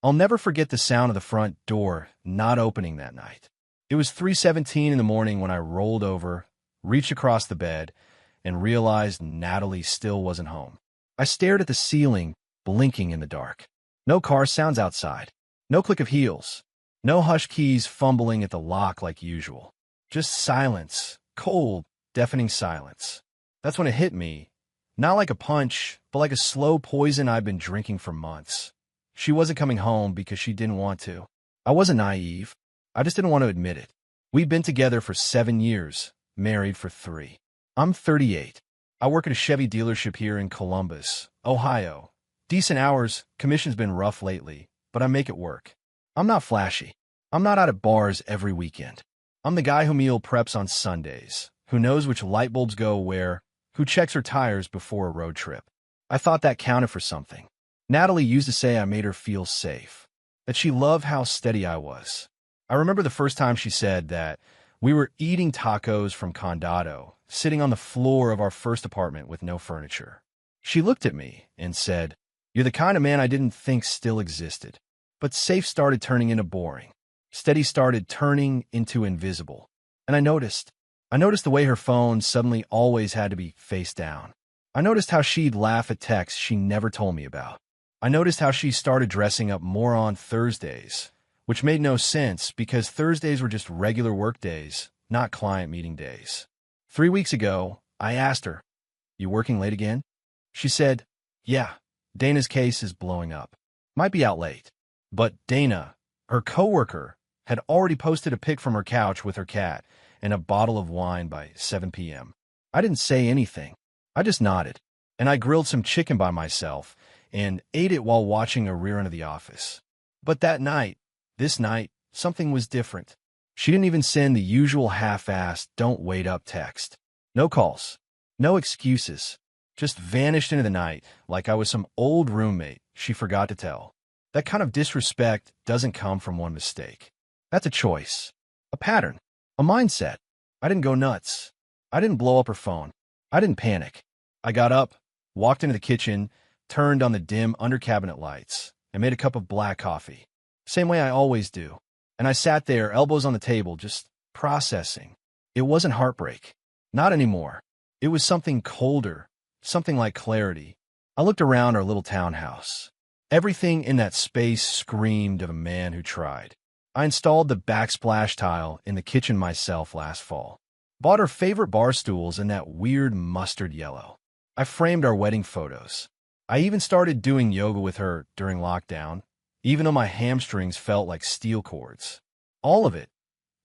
I'll never forget the sound of the front door not opening that night. It was 3:17 in the morning when I rolled over, reached across the bed, and realized Natalie still wasn't home. I stared at the ceiling, blinking in the dark. No car sounds outside. No click of heels. No hush keys fumbling at the lock like usual. Just silence. Cold, deafening silence. That's when it hit me. Not like a punch, but like a slow poison I'd been drinking for months. She wasn't coming home because she didn't want to. I wasn't naive. I just didn't want to admit it. We'd been together for 7 years, married for 3. I'm 38. I work at a Chevy dealership here in Columbus, Ohio. Decent hours, commission's been rough lately, but I make it work. I'm not flashy. I'm not out at bars every weekend. I'm the guy who meal preps on Sundays, who knows which light bulbs go where, who checks her tires before a road trip. I thought that counted for something. Natalie used to say I made her feel safe, that she loved how steady I was. I remember the first time she said that we were eating tacos from Condado, sitting on the floor of our first apartment with no furniture. She looked at me and said, "You're the kind of man I didn't think still existed." But safe started turning into boring. Steady started turning into invisible. And I noticed the way her phone suddenly always had to be face down. I noticed how she'd laugh at texts she never told me about. I noticed how she started dressing up more on Thursdays, which made no sense because Thursdays were just regular work days, not client meeting days. 3 weeks ago, I asked her, "You working late again?" She said, "Yeah, Dana's case is blowing up. Might be out late." But Dana, her coworker, had already posted a pic from her couch with her cat and a bottle of wine by 7 p.m. I didn't say anything. I just nodded, and I grilled some chicken by myself and ate it while watching a rerun of The Office. But this night, something was different. She didn't even send the usual half-assed "don't wait up" text. No calls. No excuses. Just vanished into the night like I was some old roommate she forgot to tell. That kind of disrespect doesn't come from one mistake. That's a choice. A pattern. A mindset. I didn't go nuts. I didn't blow up her phone. I didn't panic. I got up, walked into the kitchen, turned on the dim under-cabinet lights, and made a cup of black coffee. Same way I always do. And I sat there, elbows on the table, just processing. It wasn't heartbreak. Not anymore. It was something colder, something like clarity. I looked around our little townhouse. Everything in that space screamed of a man who tried. I installed the backsplash tile in the kitchen myself last fall. Bought her favorite bar stools in that weird mustard yellow. I framed our wedding photos. I even started doing yoga with her during lockdown, even though my hamstrings felt like steel cords. All of it,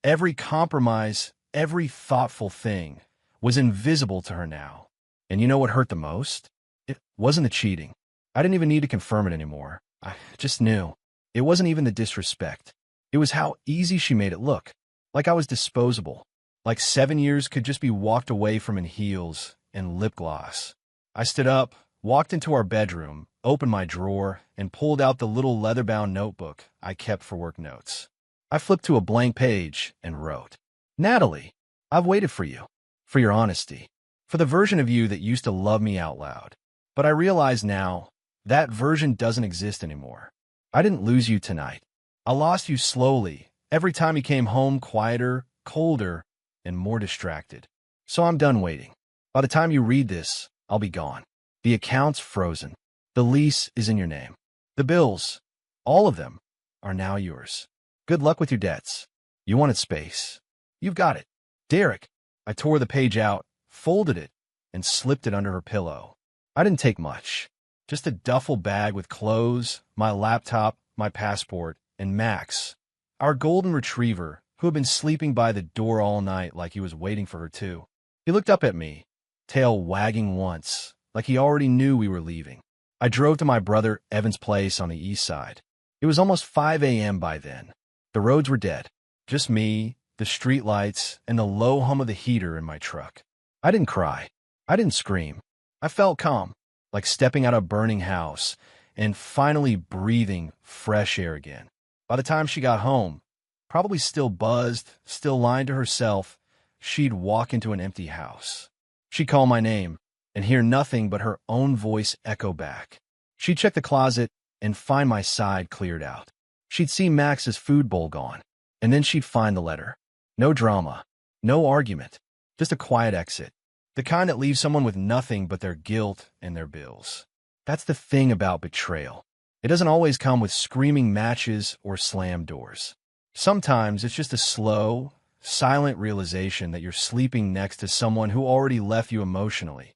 every compromise, every thoughtful thing, was invisible to her now. And you know what hurt the most? It wasn't the cheating. I didn't even need to confirm it anymore. I just knew. It wasn't even the disrespect. It was how easy she made it look. Like I was disposable. Like 7 years could just be walked away from in heels and lip gloss. I stood up, walked into our bedroom, opened my drawer, and pulled out the little leather-bound notebook I kept for work notes. I flipped to a blank page and wrote, "Natalie, I've waited for you, for your honesty, for the version of you that used to love me out loud. But I realize now that version doesn't exist anymore. I didn't lose you tonight. I lost you slowly, every time you came home quieter, colder, and more distracted. So I'm done waiting. By the time you read this, I'll be gone. The account's frozen. The lease is in your name. The bills, all of them, are now yours. Good luck with your debts. You wanted space. You've got it. Derek." I tore the page out, folded it, and slipped it under her pillow. I didn't take much. Just a duffel bag with clothes, my laptop, my passport, and Max, our golden retriever, who had been sleeping by the door all night like he was waiting for her too. He looked up at me, tail wagging once, like he already knew we were leaving. I drove to my brother Evan's place on the east side. It was almost 5 a.m. by then. The roads were dead. Just me, the street lights, and the low hum of the heater in my truck. I didn't cry. I didn't scream. I felt calm, like stepping out of a burning house and finally breathing fresh air again. By the time she got home, probably still buzzed, still lying to herself, she'd walk into an empty house. She'd call my name and hear nothing but her own voice echo back. She'd check the closet, and find my side cleared out. She'd see Max's food bowl gone, and then she'd find the letter. No drama, no argument, just a quiet exit. The kind that leaves someone with nothing but their guilt and their bills. That's the thing about betrayal. It doesn't always come with screaming matches or slammed doors. Sometimes it's just a slow, silent realization that you're sleeping next to someone who already left you emotionally,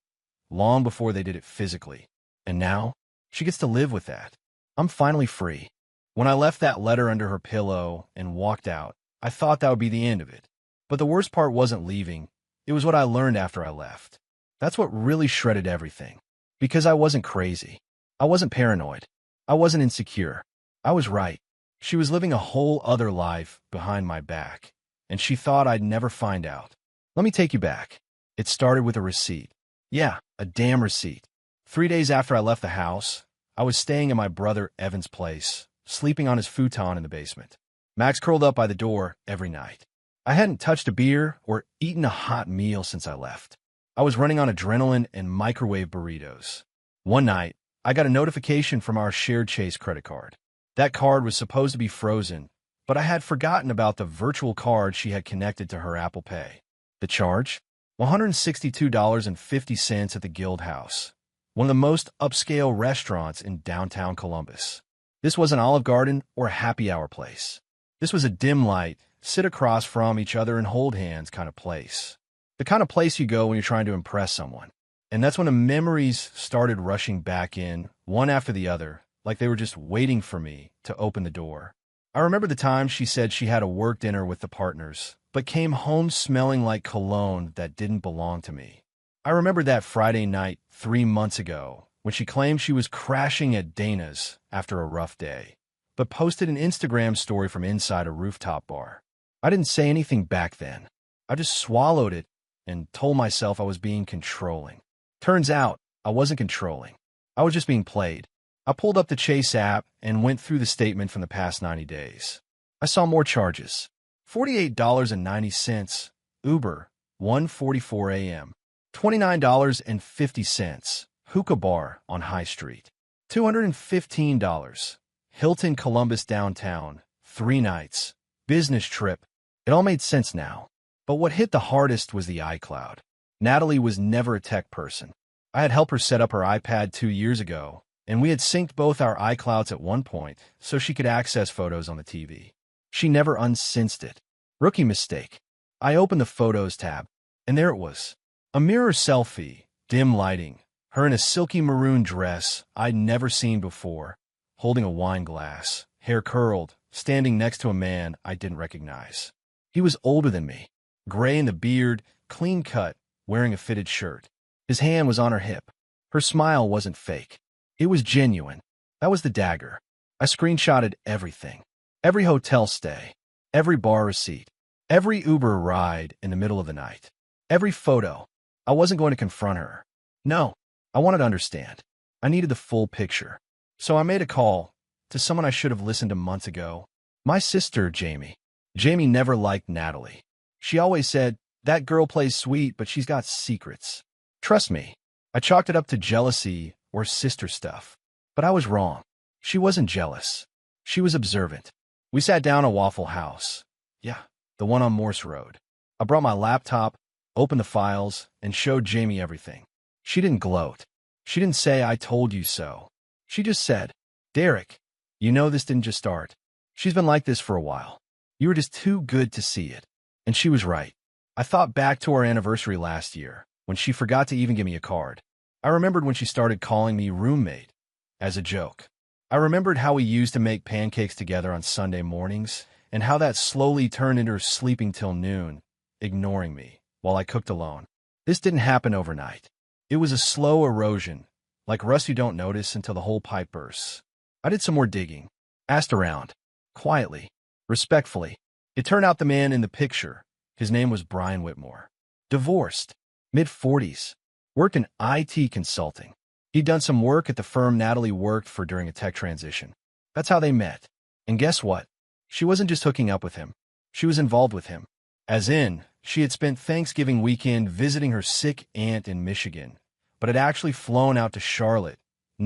long before they did it physically. And now, she gets to live with that. I'm finally free. When I left that letter under her pillow and walked out, I thought that would be the end of it. But the worst part wasn't leaving. It was what I learned after I left. That's what really shredded everything. Because I wasn't crazy. I wasn't paranoid. I wasn't insecure. I was right. She was living a whole other life behind my back, and she thought I'd never find out. Let me take you back. It started with a receipt. Yeah, a damn receipt. 3 days after I left the house, I was staying in my brother Evan's place, sleeping on his futon in the basement. Max curled up by the door every night. I hadn't touched a beer or eaten a hot meal since I left. I was running on adrenaline and microwave burritos. One night, I got a notification from our shared Chase credit card. That card was supposed to be frozen, but I had forgotten about the virtual card she had connected to her Apple Pay. The charge? $162.50 at the Guild House, one of the most upscale restaurants in downtown Columbus. This wasn't Olive Garden or a happy hour place. This was a dim light, sit across from each other and hold hands kind of place. The kind of place you go when you're trying to impress someone. And that's when the memories started rushing back in, one after the other, like they were just waiting for me to open the door. I remember the time she said she had a work dinner with the partners, but came home smelling like cologne that didn't belong to me. I remember that Friday night 3 months ago when she claimed she was crashing at Dana's after a rough day, but posted an Instagram story from inside a rooftop bar. I didn't say anything back then. I just swallowed it and told myself I was being controlling. Turns out, I wasn't controlling. I was just being played. I pulled up the Chase app and went through the statement from the past 90 days. I saw more charges. $48.90, Uber, 1:44 a.m. $29.50, hookah bar on High Street. $215, Hilton Columbus downtown, 3 nights, business trip. It all made sense now. But what hit the hardest was the iCloud. Natalie was never a tech person. I had helped her set up her iPad 2 years ago, and we had synced both our iClouds at one point so she could access photos on the TV. She never unsynced it. Rookie mistake. I opened the Photos tab, and there it was. A mirror selfie, dim lighting, her in a silky maroon dress I'd never seen before, holding a wine glass, hair curled, standing next to a man I didn't recognize. He was older than me, gray in the beard, clean cut, wearing a fitted shirt. His hand was on her hip. Her smile wasn't fake. It was genuine. That was the dagger. I screenshotted everything. Every hotel stay. Every bar receipt. Every Uber ride in the middle of the night. Every photo. I wasn't going to confront her. No, I wanted to understand. I needed the full picture. So I made a call to someone I should have listened to months ago. My sister, Jamie. Jamie never liked Natalie. She always said, "That girl plays sweet, but she's got secrets." Trust me, I chalked it up to jealousy or sister stuff. But I was wrong. She wasn't jealous. She was observant. We sat down at Waffle House. Yeah, the one on Morse Road. I brought my laptop, opened the files, and showed Jamie everything. She didn't gloat. She didn't say, "I told you so." She just said, "Derek, you know this didn't just start. She's been like this for a while. You were just too good to see it." And she was right. I thought back to our anniversary last year, when she forgot to even give me a card. I remembered when she started calling me roommate, as a joke. I remembered how we used to make pancakes together on Sunday mornings, and how that slowly turned into her sleeping till noon, ignoring me, while I cooked alone. This didn't happen overnight. It was a slow erosion, like rust you don't notice until the whole pipe bursts. I did some more digging, asked around, quietly, respectfully. It turned out the man in the picture, his name was Brian Whitmore. Divorced, mid-40s, worked in IT consulting. He'd done some work at the firm Natalie worked for during a tech transition. That's how they met. And guess what? She wasn't just hooking up with him. She was involved with him. As in, she had spent Thanksgiving weekend visiting her sick aunt in Michigan, but had actually flown out to Charlotte,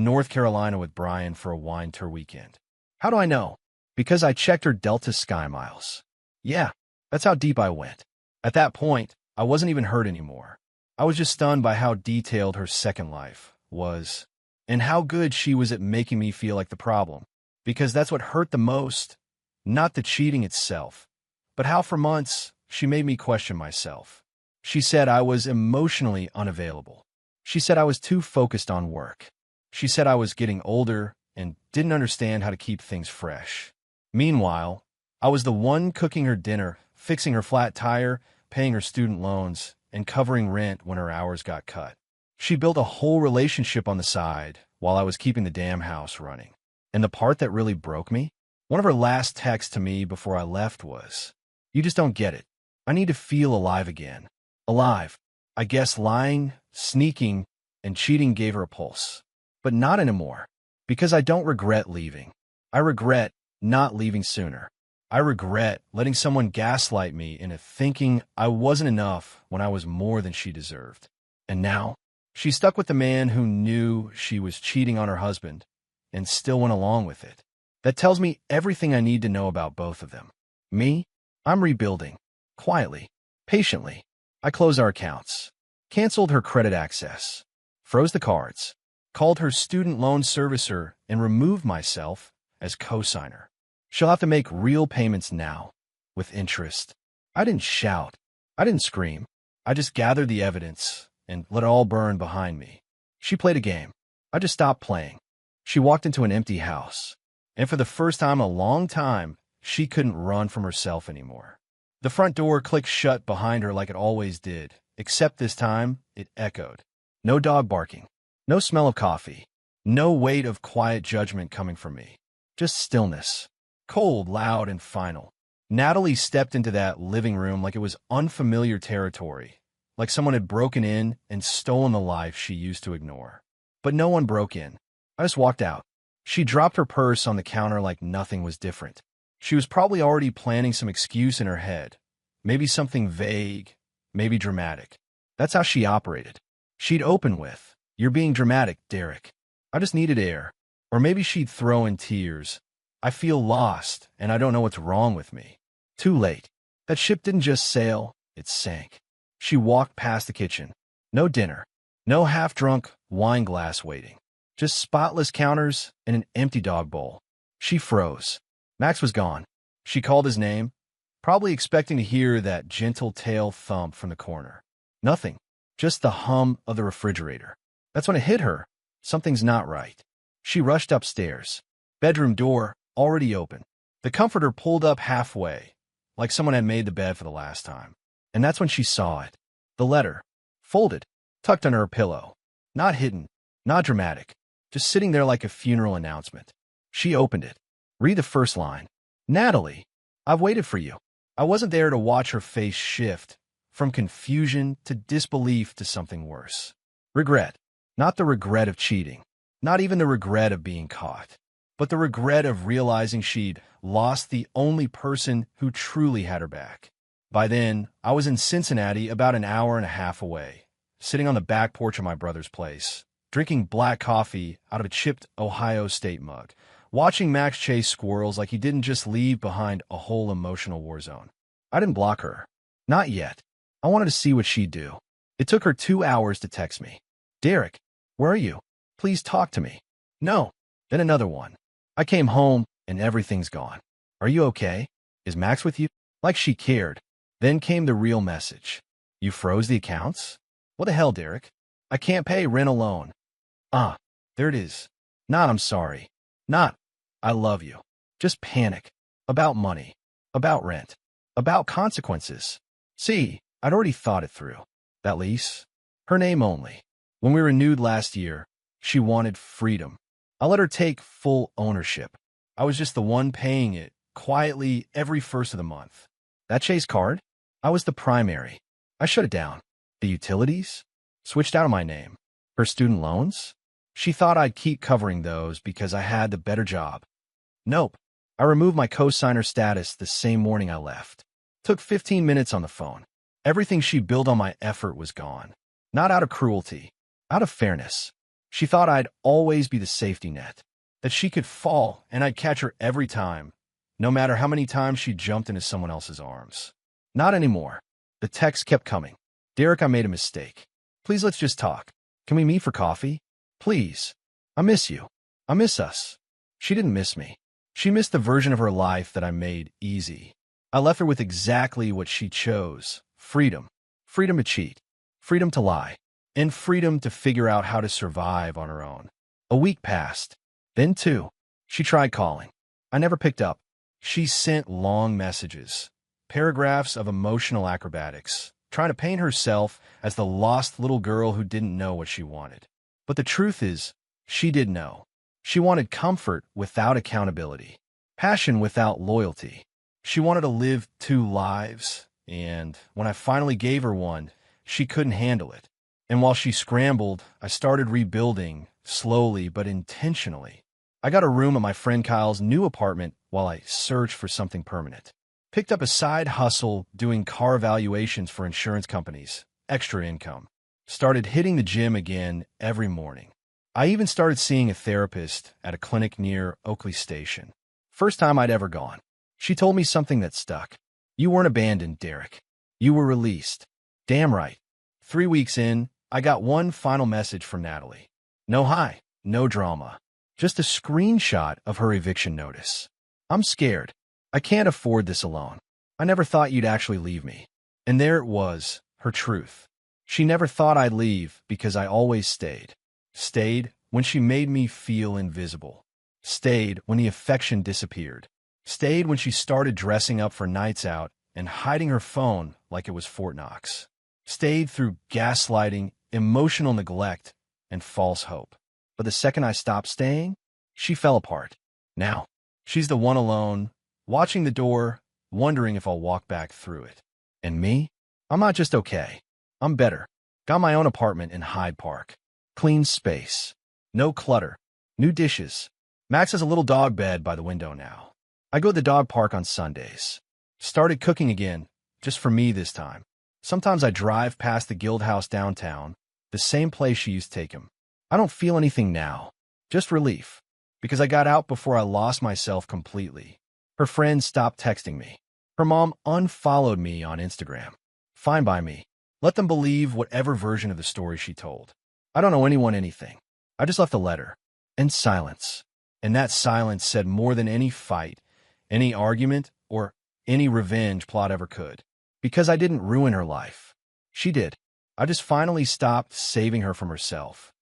North Carolina with Brian for a wine tour weekend. How do I know? Because I checked her Delta Sky Miles. Yeah, that's how deep I went. At that point, I wasn't even hurt anymore. I was just stunned by how detailed her second life was, and how good she was at making me feel like the problem. Because that's what hurt the most, not the cheating itself, but how for months she made me question myself. She said I was emotionally unavailable. She said I was too focused on work. She said I was getting older and didn't understand how to keep things fresh. Meanwhile, I was the one cooking her dinner, fixing her flat tire, paying her student loans, and covering rent when her hours got cut. She built a whole relationship on the side while I was keeping the damn house running. And the part that really broke me? One of her last texts to me before I left was, "You just don't get it. I need to feel alive again." Alive. I guess lying, sneaking, and cheating gave her a pulse. But not anymore. Because I don't regret leaving. I regret not leaving sooner. I regret letting someone gaslight me into thinking I wasn't enough when I was more than she deserved. And now, she's stuck with the man who knew she was cheating on her husband and still went along with it. That tells me everything I need to know about both of them. Me? I'm rebuilding. Quietly. Patiently. I closed our accounts. Canceled her credit access. Froze the cards. Called her student loan servicer and removed myself as cosigner. She'll have to make real payments now, with interest. I didn't shout. I didn't scream. I just gathered the evidence and let it all burn behind me. She played a game. I just stopped playing. She walked into an empty house. And for the first time in a long time, she couldn't run from herself anymore. The front door clicked shut behind her like it always did, except this time it echoed. No dog barking. No smell of coffee. No weight of quiet judgment coming from me. Just stillness. Cold, loud, and final. Natalie stepped into that living room like it was unfamiliar territory, like someone had broken in and stolen the life she used to ignore. But no one broke in. I just walked out. She dropped her purse on the counter like nothing was different. She was probably already planning some excuse in her head. Maybe something vague, maybe dramatic. That's how she operated. She'd open with, "You're being dramatic, Derek. I just needed air." Or maybe she'd throw in tears. "I feel lost, and I don't know what's wrong with me." Too late. That ship didn't just sail, it sank. She walked past the kitchen. No dinner. No half-drunk wine glass waiting. Just spotless counters and an empty dog bowl. She froze. Max was gone. She called his name, probably expecting to hear that gentle tail thump from the corner. Nothing. Just the hum of the refrigerator. That's when it hit her. Something's not right. She rushed upstairs. Bedroom door already open. The comforter pulled up halfway, like someone had made the bed for the last time. And that's when she saw it. The letter. Folded. Tucked under her pillow. Not hidden. Not dramatic. Just sitting there like a funeral announcement. She opened it. Read the first line. "Natalie, I've waited for you." I wasn't there to watch her face shift from confusion to disbelief to something worse. Regret. Not the regret of cheating. Not even the regret of being caught. But the regret of realizing she'd lost the only person who truly had her back. By then, I was in Cincinnati, about an hour and a half away, sitting on the back porch of my brother's place, drinking black coffee out of a chipped Ohio State mug, watching Max chase squirrels like he didn't just leave behind a whole emotional war zone. I didn't block her. Not yet. I wanted to see what she'd do. It took her 2 hours to text me. "Derek, where are you? Please talk to me." No. Then another one. "I came home and everything's gone. Are you okay? Is Max with you?" Like she cared. Then came the real message. "You froze the accounts? What the hell, Derek? I can't pay rent alone." Ah, there it is. Not "I'm sorry." Not "I love you." Just panic. About money. About rent. About consequences. See, I'd already thought it through. That lease? Her name only. When we renewed last year, she wanted freedom. I let her take full ownership. I was just the one paying it, quietly, every first of the month. That Chase card? I was the primary. I shut it down. The utilities? Switched out of my name. Her student loans? She thought I'd keep covering those because I had the better job. Nope. I removed my cosigner status the same morning I left. Took 15 minutes on the phone. Everything she built on my effort was gone. Not out of cruelty. Out of fairness. She thought I'd always be the safety net, that she could fall and I'd catch her every time, no matter how many times she jumped into someone else's arms. Not anymore. The texts kept coming. Derek, I made a mistake. Please, let's just talk. Can we meet for coffee? Please. I miss you. I miss us. She didn't miss me. She missed the version of her life that I made easy. I left her with exactly what she chose: freedom. Freedom to cheat. Freedom to lie. And freedom to figure out how to survive on her own. A week passed. Then two. She tried calling. I never picked up. She sent long messages, paragraphs of emotional acrobatics, trying to paint herself as the lost little girl who didn't know what she wanted. But the truth is, she did know. She wanted comfort without accountability, passion without loyalty. She wanted to live two lives, and when I finally gave her one, she couldn't handle it. And while she scrambled, I started rebuilding, slowly but intentionally. I got a room at my friend Kyle's new apartment while I searched for something permanent. Picked up a side hustle doing car evaluations for insurance companies, extra income. Started hitting the gym again every morning. I even started seeing a therapist at a clinic near Oakley Station. First time I'd ever gone. She told me something that stuck. You weren't abandoned, Derek. You were released. Damn right. 3 weeks in, I got one final message from Natalie. No hi, no drama. Just a screenshot of her eviction notice. I'm scared. I can't afford this alone. I never thought you'd actually leave me. And there it was, her truth. She never thought I'd leave because I always stayed. Stayed when she made me feel invisible. Stayed when the affection disappeared. Stayed when she started dressing up for nights out and hiding her phone like it was Fort Knox. Stayed through gaslighting, emotional neglect, and false hope. But the second I stopped staying, she fell apart. Now, she's the one alone, watching the door, wondering if I'll walk back through it. And me? I'm not just okay. I'm better. Got my own apartment in Hyde Park. Clean space. No clutter. New dishes. Max has a little dog bed by the window now. I go to the dog park on Sundays. Started cooking again, just for me this time. Sometimes I drive past the Guild House downtown, the same place she used to take him. I don't feel anything now, just relief, because I got out before I lost myself completely. Her friends stopped texting me. Her mom unfollowed me on Instagram. Fine by me. Let them believe whatever version of the story she told. I don't owe anyone anything. I just left a letter. And silence. And that silence said more than any fight, any argument, or any revenge plot ever could. Because I didn't ruin her life. She did. I just finally stopped saving her from herself.